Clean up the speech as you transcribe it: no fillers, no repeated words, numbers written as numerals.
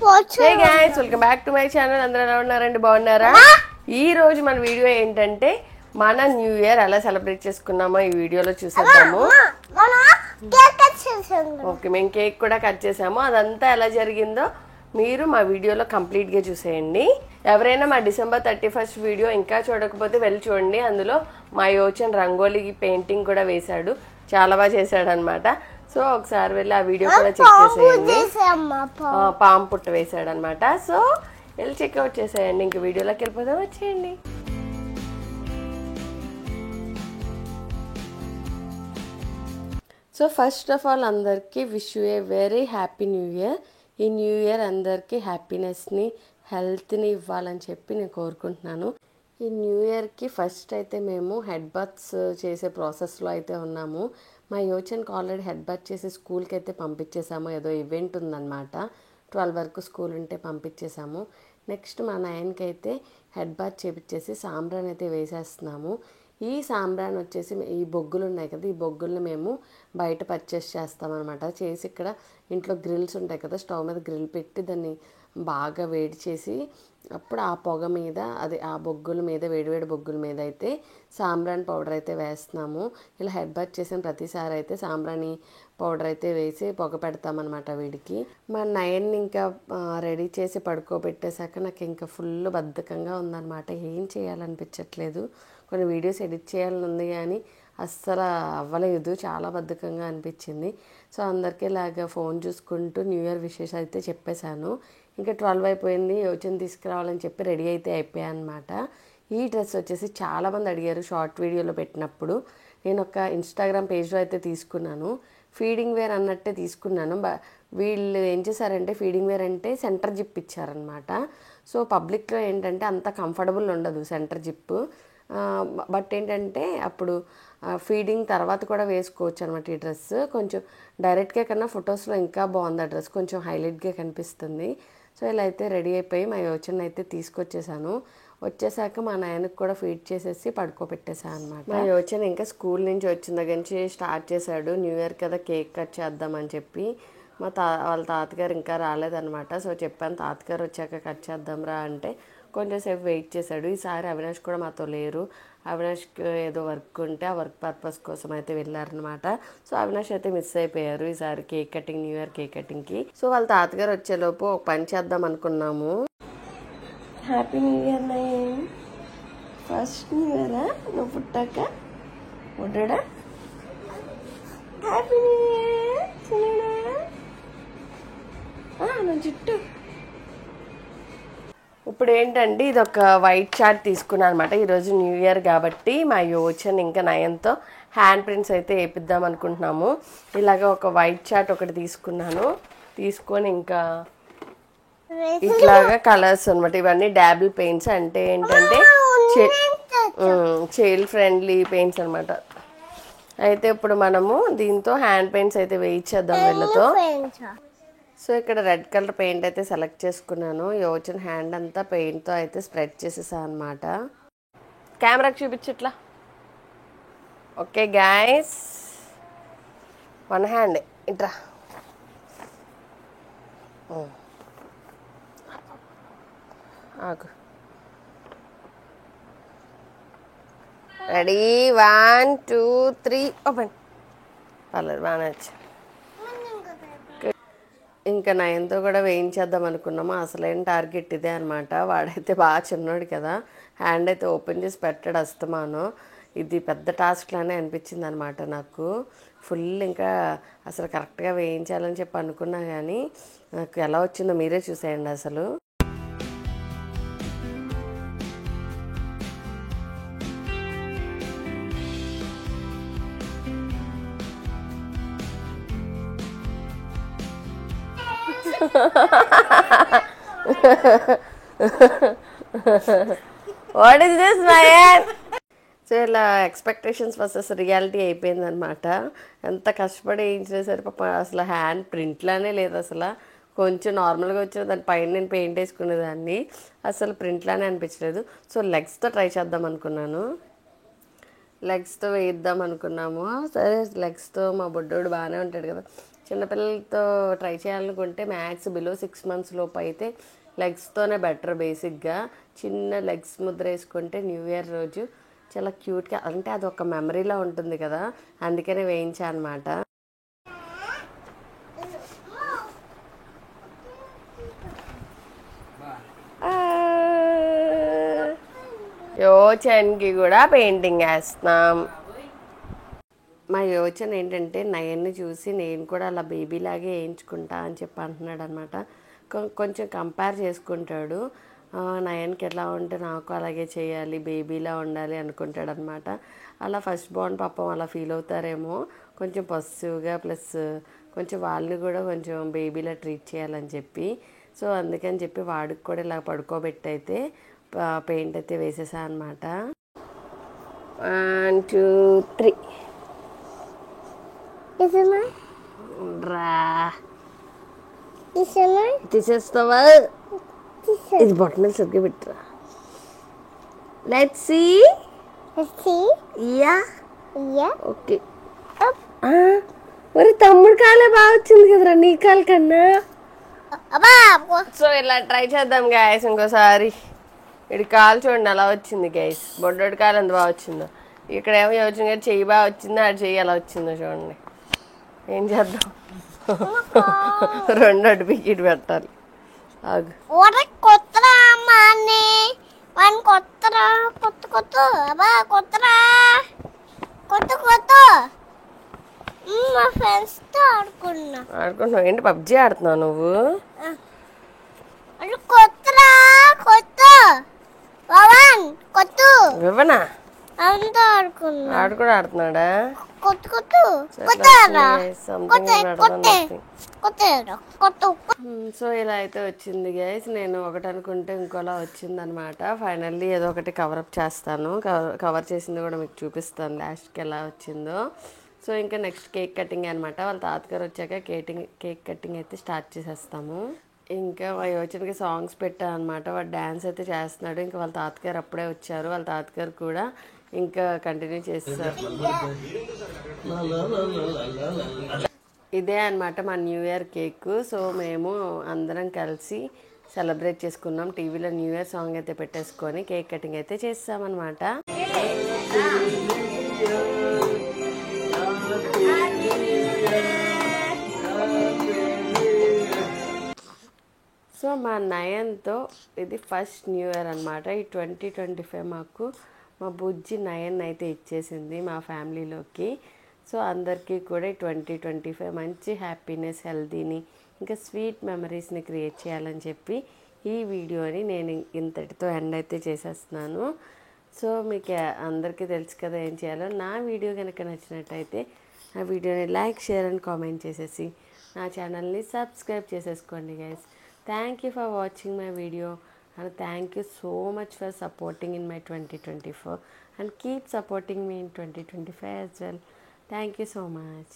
Hey guys, welcome back to my channel. అందరూ ఎలా ఉన్నారండి? బాగున్నారా? ఈ రోజు మన వీడియో ఏంటంటే మన న్యూ ఇయర్ ఎలా సెలబ్రేట్ చేసుకున్నామో ఈ వీడియోలో చూసేద్దాము. ఓకే, మేము కేక్ కూడా కట్ చేసాము. అదంతా ఎలా జరిగిందో మీరు మా వీడియోలో కంప్లీట్గా చూసేయండి. ఎవరైనా మా డిసెంబర్ 31 వీడియో ఇంకా చూడకపోతే వెళ్ళి చూడండి. అందులో మా యోచన్ రంగోలీ పెయింటింగ్ కూడా వేశాడు, చాలా బాగా చేశాడు అనమాట. సో ఒకసారి వెళ్ళి ఆ వీడియో కూడా చెక్ చేసేయండి. పాము పుట్ట వేసాడు అనమాట. సో వెళ్ళి చెక్అవుట్ చేసేయండి. ఇంక వీడియోలోకి వెళ్ళిపోదాం, వచ్చేయండి. సో ఫస్ట్ ఆఫ్ ఆల్ అందరికీ wish you a very happy new year. ఈ న్యూ ఇయర్ అందరికీ హ్యాపీనెస్ని, హెల్త్ని ఇవ్వాలని చెప్పి నేను కోరుకుంటున్నాను. ఈ న్యూ ఇయర్కి ఫస్ట్ అయితే మేము హెడ్ బాత్స్ చేసే ప్రాసెస్లో అయితే ఉన్నాము. మా యోచన్కి ఆల్రెడీ హెడ్ బాత్ చేసి స్కూల్కి అయితే పంపించేసాము. ఏదో ఈవెంట్ ఉందన్నమాట, 12 వరకు స్కూల్ ఉంటే పంపించేసాము. నెక్స్ట్ మా నాయనకి అయితే హెడ్ బాత్ చేపించేసి సాంబ్రాన్ అయితే వేసేస్తున్నాము. ఈ సాంబ్రాన్ వచ్చేసి ఈ బొగ్గులు ఉన్నాయి కదా, ఈ బొగ్గుల్ని మేము బయట పర్చేస్ చేస్తామన్నమాట. చేసి ఇక్కడ ఇంట్లో గ్రిల్స్ ఉంటాయి కదా, స్టవ్ మీద గ్రిల్ పెట్టి దాన్ని బాగా వేడి చేసి అప్పుడు ఆ పొగ మీద ఆ బొగ్గుల మీద, వేడివేడి బొగ్గుల మీద అయితే సాంబ్రాన్ పౌడర్ అయితే వేస్తున్నాము. ఇలా హెడ్ బాత్ చేసిన ప్రతిసారి అయితే సాంబ్రాణి పౌడర్ అయితే వేసి పొగ పెడతామన్నమాట వీడికి. మా నయన్ని ఇంకా రెడీ చేసి పడుకోబెట్టేశాక నాకు ఇంకా ఫుల్ బద్ధకంగా ఉందన్నమాట. ఏం చేయాలనిపించట్లేదు. కొన్ని వీడియోస్ ఎడిట్ చేయాలని ఉంది కానీ అస్సలు అవ్వలేదు, చాలా బద్ధకంగా అనిపించింది. సో అందరికీ ఇలాగ ఫోన్ చూసుకుంటూ న్యూ ఇయర్ విషెస్ అయితే చెప్పేశాను. ఇంకా 12 అయిపోయింది, యోచన తీసుకురావాలని చెప్పి రెడీ అయితే అయిపోయాను అనమాట. ఈ డ్రెస్ వచ్చేసి చాలామంది అడిగారు షార్ట్ వీడియోలో పెట్టినప్పుడు. నేను ఒక ఇన్స్టాగ్రామ్ పేజ్లో అయితే తీసుకున్నాను. ఫీడింగ్ వేర్ అన్నట్టే తీసుకున్నాను. వీళ్ళు ఏం చేశారంటే ఫీడింగ్ వేర్ అంటే సెంటర్ జిప్ ఇచ్చారనమాట. సో పబ్లిక్లో ఏంటంటే అంత కంఫర్టబుల్ ఉండదు సెంటర్ జిప్. బట్ ఏంటంటే అప్పుడు ఫీడింగ్ తర్వాత కూడా వేసుకోవచ్చు అనమాట. ఈ డ్రెస్ కొంచెం డైరెక్ట్గా కన్నా ఫొటోస్లో ఇంకా బాగుంది. ఆ డ్రెస్ కొంచెం హైలైట్గా కనిపిస్తుంది. సో ఇలా అయితే రెడీ అయిపోయి మా యోచన అయితే తీసుకొచ్చేసాను. వచ్చేసాక మా నాయనకు కూడా ఫీడ్ చేసేసి పడుకోబెట్టేసాను అనమాట. మా యోచన ఇంకా స్కూల్ నుంచి వచ్చిన దగ్గర నుంచి స్టార్ట్ చేశాడు. న్యూ ఇయర్ కదా కేక్ కట్ చేద్దామని చెప్పి. వాళ్ళ తాతగారు ఇంకా రాలేదనమాట. సో చెప్పాను తాతగారు వచ్చాక కట్ చేద్దాంరా అంటే కొంచెం సేపు వెయిట్ చేశాడు. ఈసారి అవినాష్ కూడా మాతో లేరు. అవినాష్కి ఏదో వర్క్ ఉంటే ఆ వర్క్ పర్పస్ కోసం అయితే వెళ్ళారనమాట. సో అవినాష్ అయితే మిస్ అయిపోయారు ఈసారి cake cutting, new year cake కటింగ్కి. సో వాళ్ళ తాతగారు వచ్చేలోపు ఒక పని చేద్దాం అనుకున్నాము. Happy new year Nayan. First new ఇయరా నువ్వు పుట్టాక? పుట్టాడా? హ్యాపీ న్యూ ఇయర్ చిన్నడా. నా చుట్టూ ఇప్పుడు ఏంటంటే ఇది ఒక వైట్ చార్ట్ తీసుకున్నాను అనమాట. ఈరోజు న్యూ ఇయర్ కాబట్టి మా యోచన్ ఇంకా నయన్తో హ్యాండ్ ప్రింట్స్ అయితే వేపిద్దాం అనుకుంటున్నాము. ఇలాగ ఒక వైట్ చార్ట్ ఒకటి తీసుకున్నాను. తీసుకొని ఇంకా ఇట్లాగా కలర్స్ అనమాట. ఇవన్నీ డాబుల్ పెయింట్స్, అంటే ఏంటంటే చైల్డ్ ఫ్రెండ్లీ పెయింట్స్ అనమాట. అయితే ఇప్పుడు మనము దీంతో హ్యాండ్ పెయింట్స్ అయితే వేయించేద్దాం వీళ్ళతో. సో ఇక్కడ రెడ్ కలర్ పెయింట్ అయితే సెలెక్ట్ చేసుకున్నాను. యోచన హ్యాండ్ అంతా పెయింట్తో అయితే స్ప్రెడ్ చేసేసాను అనమాట. కెమెరాకి చూపించట్లా. ఓకే గైస్, వన్ హ్యాండ్ ఇట్రా. ఆగు. Ready, 1 2 3 open. పర్లేదు, బాగానే వచ్చి. ఇంకా నయన్తో కూడా వేయించేద్దాం అనుకున్నాము. అసలైన టార్గెట్ ఇదే అనమాట. వాడైతే బాగా చిన్నోడు కదా, హ్యాండ్ అయితే ఓపెన్ చేసి పెట్టాడు అస్తమాను. ఇది పెద్ద టాస్క్ లానే అనిపించింది అనమాట నాకు. ఫుల్ ఇంకా అసలు కరెక్ట్గా వేయించాలని చెప్పి అనుకున్నా కానీ నాకు ఎలా వచ్చిందో మీరే చూసేయండి అసలు. What is this, Nayan? So ఇలా ఎక్స్పెక్టేషన్స్ వర్సెస్ రియాలిటీ అయిపోయింది అనమాట. ఎంత కష్టపడి వేయించినా సరే పాప అసలు హ్యాండ్ ప్రింట్లానే లేదు. అసలు కొంచెం నార్మల్గా వచ్చిన దాని పైన నేను పెయింట్ వేసుకునేదాన్ని, అసలు ప్రింట్లానే అనిపించలేదు. సో లెగ్స్తో ట్రై చేద్దాం అనుకున్నాను. లెగ్స్తో వేయిద్దాం అనుకున్నాము. సరే లెగ్స్తో మా బొడ్డోడు బాగానే ఉంటాడు కదా, చిన్నపిల్లలతో ట్రై చేయాలనుకుంటే మ్యాక్స్ బిలో 6 months లోపు అయితే లెగ్స్తోనే బెటర్. బేసిక్గా చిన్న లెగ్స్ ముద్ర వేసుకుంటే న్యూ ఇయర్ రోజు చాలా క్యూట్గా, అంటే అది ఒక మెమరీలా ఉంటుంది కదా, అందుకనే వేయించా అనమాట. యోచన్కి కూడా పెయింటింగ్ వేస్తున్నాం. మా యోచన ఏంటంటే నయన్ని చూసి నేను కూడా అలా బేబీలాగే వేయించుకుంటా అని చెప్పి అంటున్నాడు అనమాట. కొంచెం కంపేర్ చేసుకుంటాడు. నయన్కి ఎట్లా ఉంటే నాకు అలాగే చేయాలి, బేబీలా ఉండాలి అనుకుంటాడు అనమాట. అలా ఫస్ట్ బాండ్ పాపం అలా ఫీల్ అవుతారేమో, కొంచెం పొసెసివ్గా ప్లస్ కొంచెం వాళ్ళని కూడా కొంచెం బేబీలా ట్రీట్ చేయాలని చెప్పి. సో అందుకని చెప్పి వాడికి కూడా ఇలా పడుకోబెట్టి అయితే పెయింట్ అయితే వేసేసా అనమాట. 1 2 3 రా తీసేస్తావా? ఇది బొట్టన సరిగ్గా పెట్టరా. Let's see. ఓకే. మరి తమ్ముడు కాలే బాగా వచ్చింది కదరా నీ కాలు కన్నా. సో ఇలా ట్రై చేద్దాం గైస్ ఇంకోసారి. ఇటు కాలు చూడండి అలా వచ్చింది గైస్, బొడ్డోడి కాలు ఎంత బాగా వచ్చిందో. ఇక్కడ ఏమో యోచన గారు చెయ్యి బాగా వచ్చిందో, అటు చెయ్యి ఎలా వచ్చిందో చూడండి. ఏం చేద్దాం, రెండు అటు పిక్కి ఇటు పెట్టాలి. ఆడుకుంటున్నావు ఏంటి? పబ్జీ ఆడుతున్నావు నువ్వు? ఇవ్వనా? ఆడు కూడా ఆడుతున్నాడా? సో ఇలా అయితే వచ్చింది గైస్. నేను ఒకటి అనుకుంటే ఇంకోలా వచ్చింది అనమాట. ఫైనల్లీ ఏదో ఒకటి కవరప్ చేస్తాను. కవర్ చేసింది కూడా మీకు చూపిస్తాను లాస్ట్కి ఎలా వచ్చిందో. సో ఇంకా నెక్స్ట్ కేక్ కటింగ్ అనమాట. వాళ్ళ తాతగారు వచ్చాక కేక్ కటింగ్ అయితే స్టార్ట్ చేసేస్తాము. ఇంకా యోచనకి సాంగ్స్ పెట్టాను అనమాట. వాడు డ్యాన్స్ అయితే చేస్తున్నాడు. ఇంకా వాళ్ళ తాతగారు అప్పుడే వచ్చారు. వాళ్ళ తాతగారు కూడా ఇంకా కంటిన్యూ చేస్తారు. ఇదే అనమాట మా న్యూ ఇయర్ కేక్. సో మేము అందరం కలిసి సెలబ్రేట్ చేసుకున్నాం. టీవీలో న్యూ ఇయర్ సాంగ్ అయితే పెట్టేసుకొని కేక్ కటింగ్ అయితే చేస్తామన్నమాట. సో మా నయన్తో ఇది ఫస్ట్ న్యూ ఇయర్ అనమాట. ఈ 2025 మాకు మా బుజ్జి నయన్ అయితే ఇచ్చేసింది మా ఫ్యామిలీలోకి. సో అందరికీ కూడా 2025 మంచి హ్యాపీనెస్, హెల్తీని ఇంకా స్వీట్ మెమరీస్ని క్రియేట్ చేయాలని చెప్పి ఈ వీడియోని నేను ఇంతటితో ఎండ్ అయితే చేసేస్తున్నాను. సో మీకు అందరికీ తెలుసు కదా ఏం చేయాలో. నా వీడియో కనుక నచ్చినట్టయితే నా వీడియోని లైక్, షేర్ అండ్ కామెంట్ చేసేసి నా ఛానల్ని సబ్స్క్రైబ్ చేసేసుకోండి guys. Thank you for watching my video and thank you so much for supporting in my 2024 and keep supporting me in 2025 as well. Thank you so much.